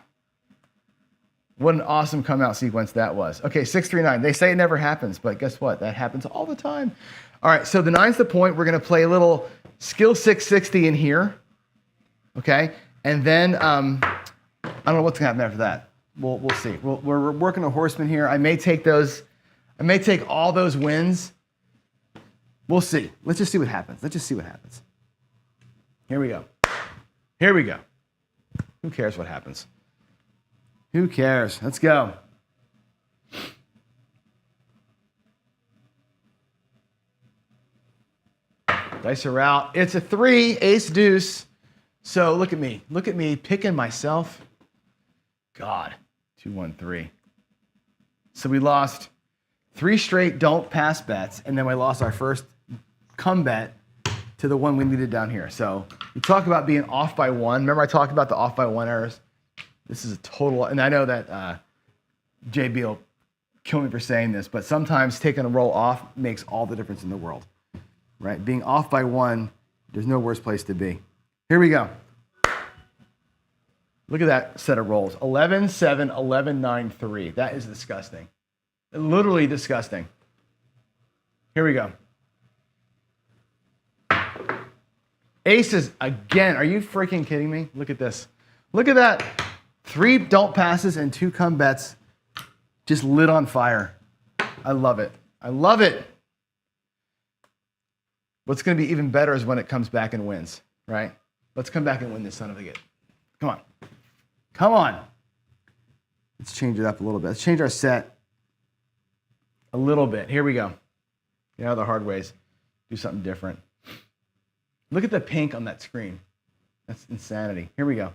What an awesome come out sequence that was. Okay, 639. They say it never happens, but guess what? That happens all the time. All right, so the 9's the point. We're gonna play a little skill 660 in here. Okay, and then I don't know what's gonna happen after that. We'll see. We're working a horseman here. I may take all those wins. We'll see. Let's just see what happens. Let's just see what happens. Here we go. Here we go. Who cares what happens? Who cares? Let's go. Dice are out. It's a 3, ace deuce. So look at me picking myself. God, 2, 1, 3. So we lost 3 straight don't pass bets, and then we lost our first come bet to the one we needed down here. So we talk about being off by 1. Remember I talked about the off by 1 errors? This is a total, and I know that JB will kill me for saying this, but sometimes taking a roll off makes all the difference in the world, right? Being off by one, there's no worse place to be. Here we go. Look at that set of rolls. 11, 7, 11, 9, 3. That is disgusting. Literally disgusting. Here we go. Aces again. Are you freaking kidding me? Look at this. Look at that. 3 don't passes and 2 come bets. Just lit on fire. I love it. I love it. What's going to be even better is when it comes back and wins, right? Let's come back and win this son of a git. Come on. Come on. Let's change it up a little bit. Let's change our set a little bit. Here we go. Get out of the hard ways. Do something different. Look at the pink on that screen. That's insanity. Here we go.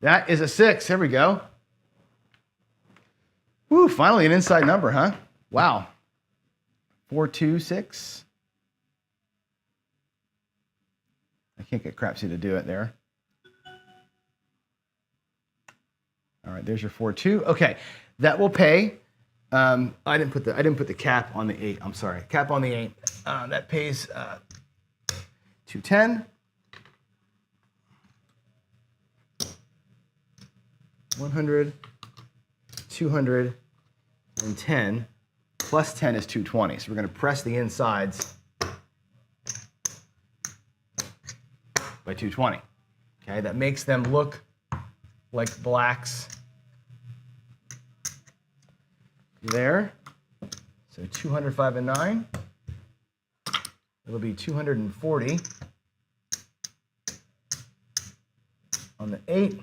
That is a 6. Here we go. Woo, finally an inside number, huh? Wow. 4, 2, 6. I can't get Crapsy to do it there. All right, there's your 4, 2. Okay, that will pay. I didn't put the cap on the 8. I'm sorry, cap on the 8. That pays 210. 100, 210, plus 10 is 220. So we're going to press the insides by 220. Okay, that makes them look like blacks there. So 205 and 9. It'll be 240 on the 8.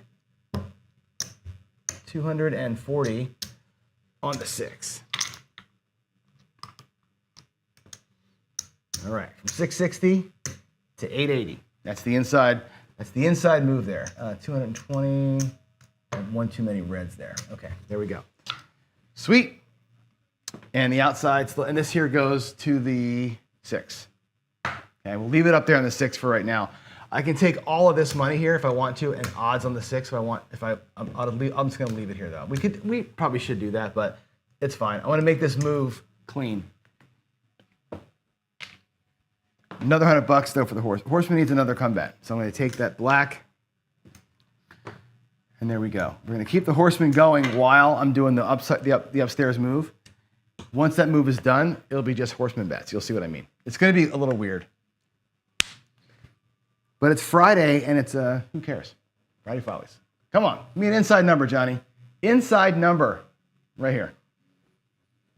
240 on the 6. All right, from 660 to 880. That's the inside. That's the inside move there. 220. One too many reds there. Okay, there we go. Sweet. And the outside, and this here goes to the 6. Okay, we'll leave it up there on the 6 for right now. I can take all of this money here if I want to, and odds on the 6 if I want. I'm just going to leave it here though. We probably should do that, but it's fine. I want to make this move clean. Another $100 though for the horse. Horseman needs another comeback, so I'm going to take that black, and there we go. We're going to keep the horseman going while I'm doing the upstairs move. Once that move is done, it'll be just horseman bets. You'll see what I mean. It's going to be a little weird. But it's Friday, and it's, who cares? Friday Follies. Come on, give me an inside number, Johnny. Inside number, right here.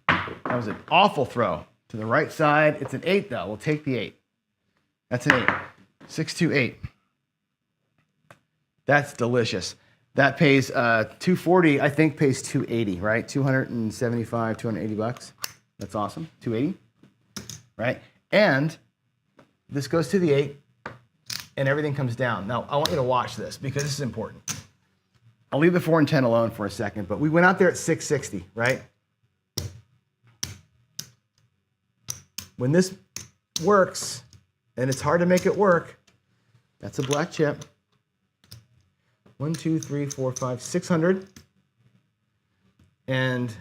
That was an awful throw. To the right side, it's an 8, though. We'll take the 8. That's an 8. 628. That's delicious. That pays 240, I think pays 280, right? 275, 280 bucks. That's awesome. 280, right? And this goes to the 8. And everything comes down. Now, I want you to watch this because this is important. I'll leave the 4 and 10 alone for a second, but we went out there at 660, right? When this works, and it's hard to make it work, that's a black chip. 1, 2, 3, 4, 5, 600. And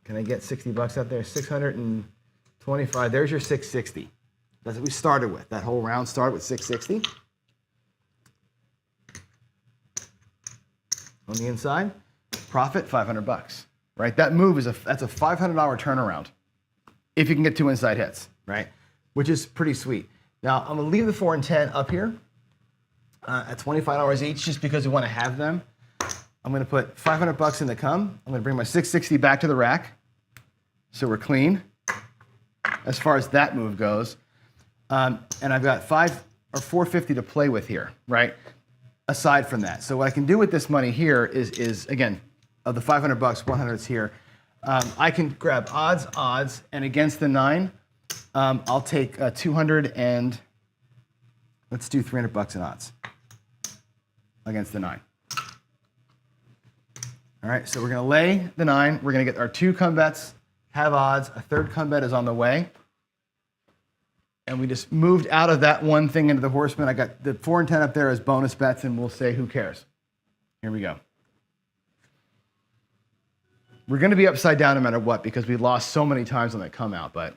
can I get 60 bucks out there? 625. There's your 660. That's what we started with. That whole round started with 660. On the inside, profit $500, right? That move is that's a $500 turnaround if you can get 2 inside hits, right? Which is pretty sweet. Now I'm gonna leave the 4 and 10 up here at $25 each, just because we want to have them. I'm gonna put $500 in the come. I'm gonna bring my 660 back to the rack, so we're clean as far as that move goes. And I've got $450 to play with here, right? Aside from that. So what I can do with this money here is again, of the $500, 100 is here. I can grab odds, and against the 9, I'll take 200 and let's do $300 in odds against the 9. All right, so we're gonna lay the 9. We're gonna get our 2 come bets, have odds. A 3rd come bet is on the way. And we just moved out of that one thing into the horseman. I got the 4 and 10 up there as bonus bets, and we'll say who cares. Here we go. We're going to be upside down no matter what because we lost so many times on that come out. But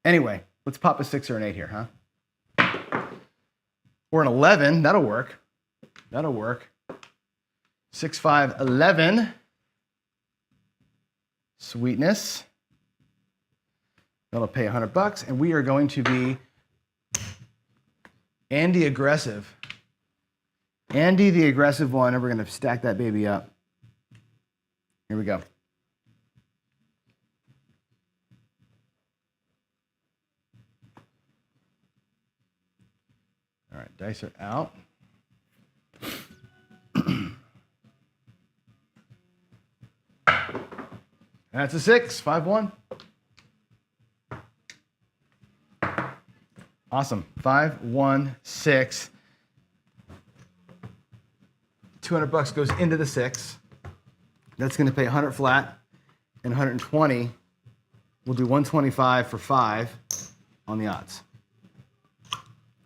anyway, let's pop a 6 or an 8 here, huh? Or an 11. That'll work. That'll work. 6, 5, 11. Sweetness. That'll pay $100, and we are going to be Andy aggressive. Andy the aggressive one, and we're going to stack that baby up. Here we go. All right, dice are out. That's a 6, 5-1. Awesome. 5, 1, 6. $200 goes into the 6. That's going to pay 100 flat and 120. We'll do 125 for 5 on the odds.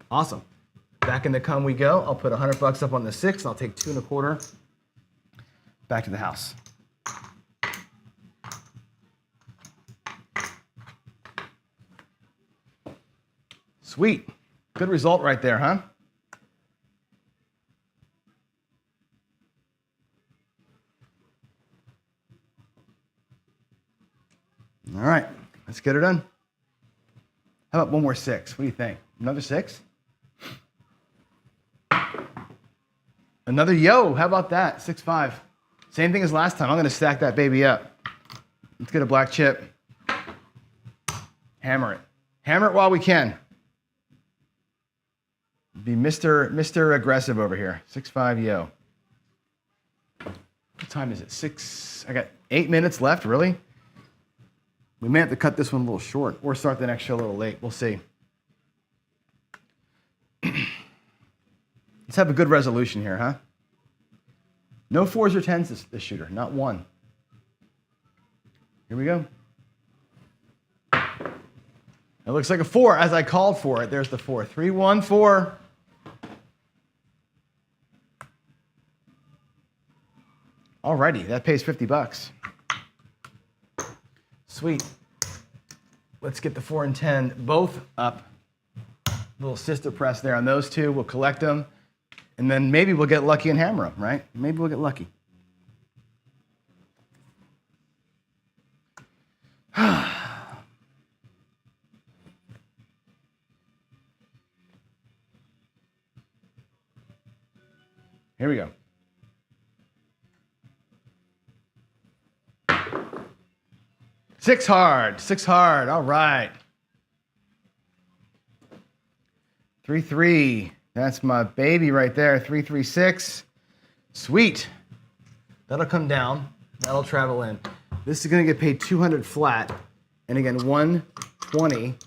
Awesome. Back in the come we go. I'll put $100 up on the 6. I'll take 2 1/4 back to the house. Sweet. Good result right there, huh? All right, let's get her done. How about one more 6? What do you think? Another 6? Another yo, how about that? 6, 5. Same thing as last time. I'm going to stack that baby up. Let's get a black chip. Hammer it. Hammer it while we can. Be Mr. Aggressive over here. 6, 5, yo. What time is it? 6. I got 8 minutes left, really? We may have to cut this one a little short or start the next show a little late. We'll see. Let's have a good resolution here, huh? No 4s or 10s this shooter, not one. Here we go. It looks like a 4 as I called for it. There's the 4. 3, 1, 4. Alrighty, that pays $50. Sweet. Let's get the 4 and 10 both up. Little sister press there on those two. We'll collect them. And then maybe we'll get lucky and hammer them, right? Maybe we'll get lucky. Here we go. Six hard, all right. 3, 3, that's my baby right there, 3, 3, 6. Sweet, that'll come down, that'll travel in. This is gonna get paid 200 flat, and again, 120. Do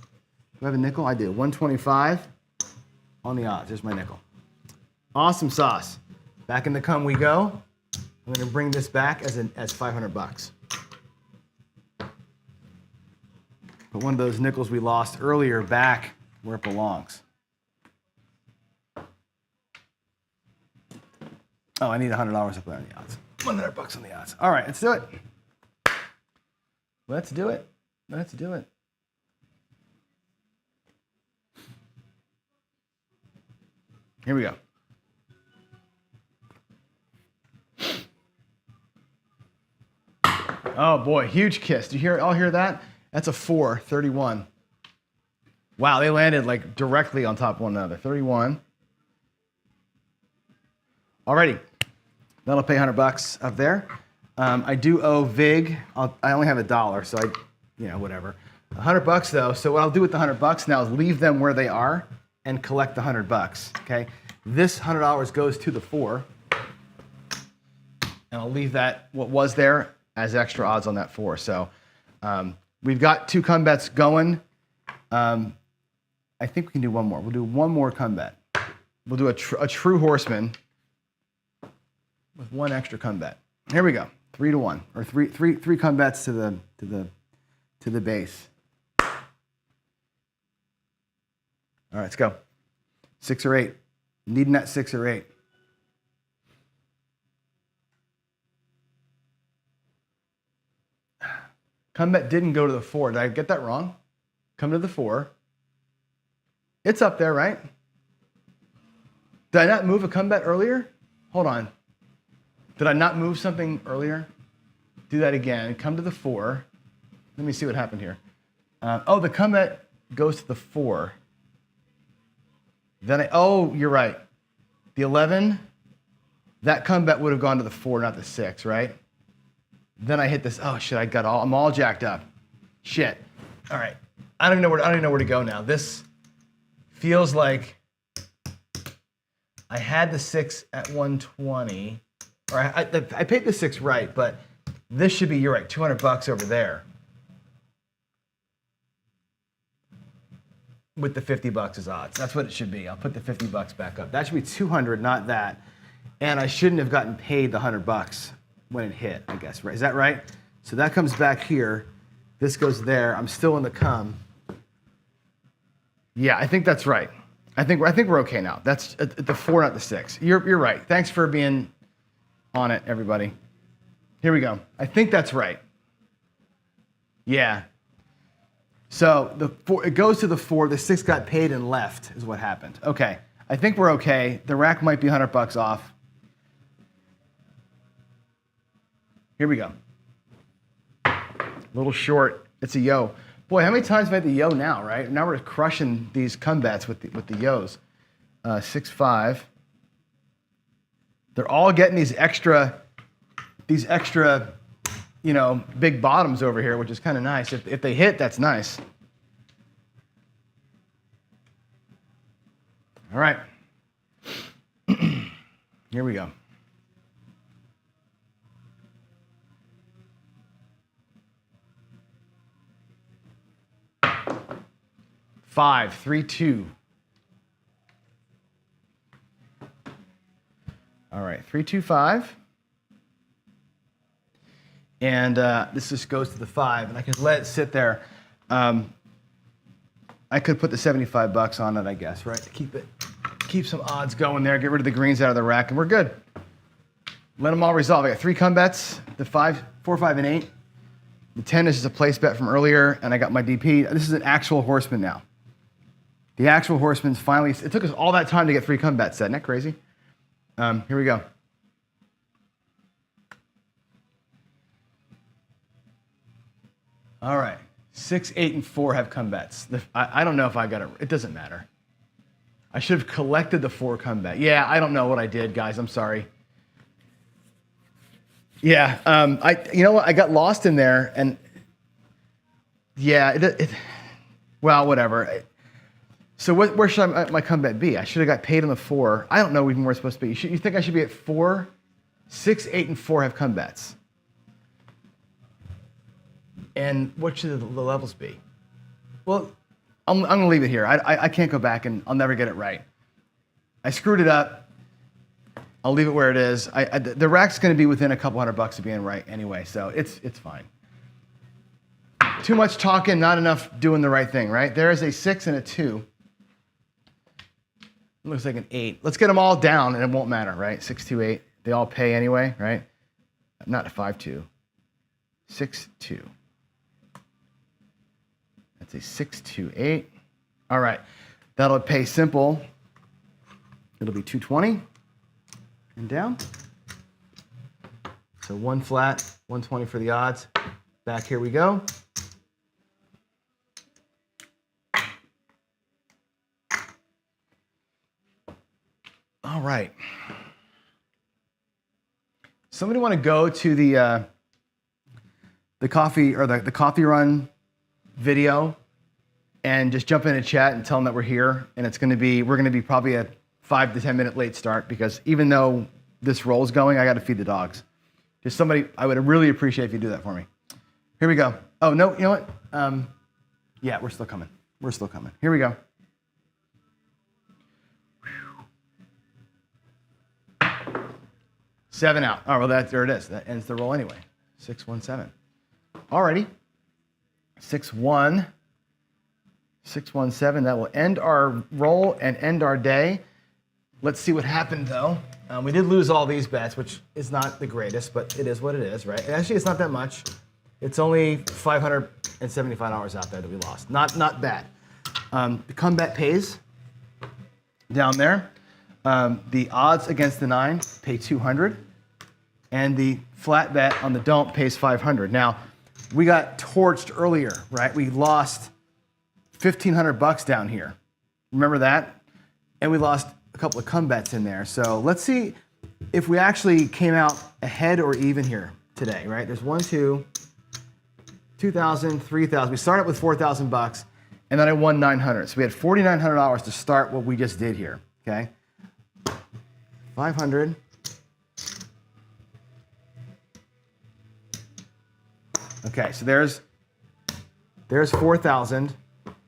I have a nickel? I do, 125 on the odds, there's my nickel. Awesome sauce. Back in the come we go. I'm gonna bring this back as $500. Put one of those nickels we lost earlier back where it belongs. Oh, I need $100 up there on the odds. $100 on the odds. All right, let's do it. Let's do it. Let's do it. Here we go. Oh boy, huge kiss. Do you all hear that? That's a 4, 31. Wow, they landed like directly on top of one another. 31. Alrighty, that'll pay $100 up there. I do owe Vig. I only have $1, so whatever. $100 though. So what I'll do with the $100 now is leave them where they are and collect the $100. Okay, this $100 goes to the 4, and I'll leave that what was there as extra odds on that 4. So. We've got 2 come bets going. I think we can do one more. We'll do one more come bet. We'll do a true horseman with 1 extra come bet. Here we go. 3 to 1, or three come bets to the base. All right, let's go. 6 or 8. Needing that 6 or 8. Come bet didn't go to the 4. Did I get that wrong? Come to the 4. It's up there, right? Did I not move a come bet earlier? Hold on. Did I not move something earlier? Do that again. Come to the 4. Let me see what happened here. Oh, the come bet goes to the 4. Then oh, you're right. The 11, that come bet would have gone to the 4, not the 6, right? Then I hit this. Oh shit! I'm all jacked up. Shit. All right. I don't even know where to go now. This feels like I had the 6 at 120, or I paid the 6 right, but this should be, you're right, $200 over there. With the $50 as odds. That's what it should be. I'll put the $50 back up. That should be 200, not that. And I shouldn't have gotten paid the $100 when it hit, I guess, right? Is that right? So that comes back here. This goes there. I'm still in the come. Yeah, I think that's right. I think we're okay now. That's the 4, not the 6. You're right. Thanks for being on it, everybody. Here we go. I think that's right. Yeah. So the 4, it goes to the 4. The 6 got paid and left is what happened. Okay. I think we're okay. The rack might be $100 off. Here we go. A little short. It's a yo. Boy, how many times have I had the yo now, right? Now we're crushing these come bets with the yos. 6-5. They're all getting these extra, big bottoms over here, which is kind of nice. If they hit, that's nice. All right. Here we go. 5, 3, 2. All right, 3, 2, 5. And this just goes to the 5, and I can let it sit there. I could put the $75 on it, I guess, right? To keep some odds going there. Get rid of the greens out of the rack, and we're good. Let them all resolve. I got 3 come bets: the 5, 4, 5, and 8. The 10 is just a place bet from earlier, and I got my DP. This is an actual horseman now. The actual horseman's finally. It took us all that time to get 3 come bets set. Isn't that crazy? Here we go. All right, 6, 8, and 4 have come bets. I don't know if I got it. It doesn't matter. I should have collected the 4 come bet. Yeah, I don't know what I did, guys. I'm sorry. Yeah, you know what? I got lost in there, and yeah, well, whatever. So where should my come bet be? I should have got paid on the 4. I don't know even where it's supposed to be. You think I should be at 4? 6, 8, and 4 have come bets. And what should the levels be? Well, I'm going to leave it here. I can't go back, and I'll never get it right. I screwed it up. I'll leave it where it is. The rack's going to be within a couple $100 of being right anyway, so it's fine. Too much talking, not enough doing the right thing, right? There is a 6 and a 2. It looks like an 8. Let's get them all down, and it won't matter, right? 6, 2, 8. They all pay anyway, right? Not a 5, 2. 6, 2. That's a 6, 2, 8. All right. That'll pay simple. It'll be 220 and down. So 1 flat, 120 for the odds. Back here we go. All right. Somebody want to go to the coffee or the coffee run video and just jump in a chat and tell them that we're here, and we're going to be probably a 5 to 10 minute late start, because even though this roll's going, I got to feed the dogs. Just somebody, I would really appreciate if you do that for me. Here we go. Oh no, you know what? Yeah, we're still coming. We're still coming. Here we go. 7 out. Oh, well, there it is. That ends the roll anyway. 6, 1, 7. Alrighty. 6, 1. 6, 1, 7. That will end our roll and end our day. Let's see what happened, though. We did lose all these bets, which is not the greatest, but it is what it is, right? Actually, it's not that much. It's only $575 out there that we lost. Not bad. The come bet pays down there. The odds against the 9 pay 200, and the flat bet on the don't pays 500. Now, we got torched earlier, right? We lost $1,500 down here. Remember that? And we lost a couple of come bets in there. So let's see if we actually came out ahead or even here today, right? There's 1, 2, 2,000, 3,000. We started with $4,000, and then I won 900. So we had $4,900 to start what we just did here, okay? 500. Okay, so there's 4,000.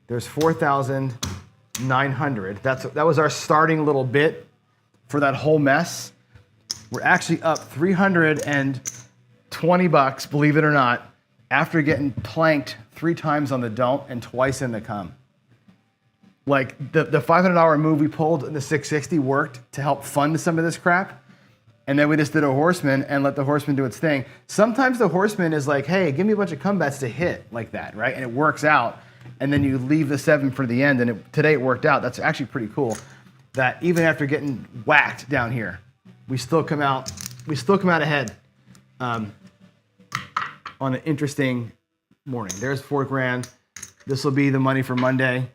There's 4,900. That was our starting little bit for that whole mess. We're actually up $320, believe it or not, after getting planked 3 times on the don't and twice in the come. Like the $500 move we pulled in the 660 worked to help fund some of this crap. And then we just did a horseman and let the horseman do its thing. Sometimes the horseman is like, hey, give me a bunch of comebacks to hit like that, right? And it works out. And then you leave the 7 for the end. And today it worked out. That's actually pretty cool that even after getting whacked down here, we still come out ahead on an interesting morning. There's $4,000. This will be the money for Monday.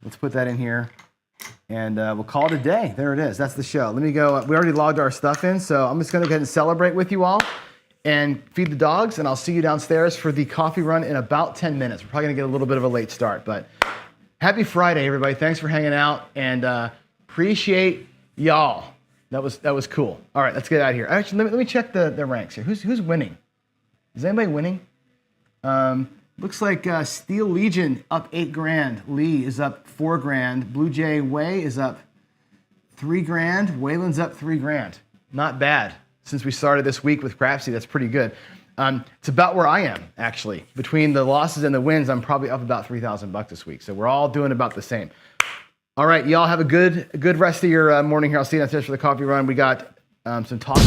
Let's put that in here. And we'll call it a day. There it is. That's the show. Let me go. We already logged our stuff in, so I'm just going to go ahead and celebrate with you all and feed the dogs, and I'll see you downstairs for the coffee run in about 10 minutes. We're probably going to get a little bit of a late start, but happy Friday, everybody. Thanks for hanging out, and appreciate y'all. That was cool. All right, let's get out of here. Actually, let me check the ranks here. Who's winning? Is anybody winning? Looks like Steel Legion up $8,000. Lee is up $4,000. Blue Jay Way is up $3,000. Wayland's up $3,000. Not bad. Since we started this week with Crapsy, that's pretty good. It's about where I am, actually. Between the losses and the wins, I'm probably up about $3,000 this week. So we're all doing about the same. All right, y'all have a good rest of your morning here. I'll see you downstairs for the coffee run. We got some talk.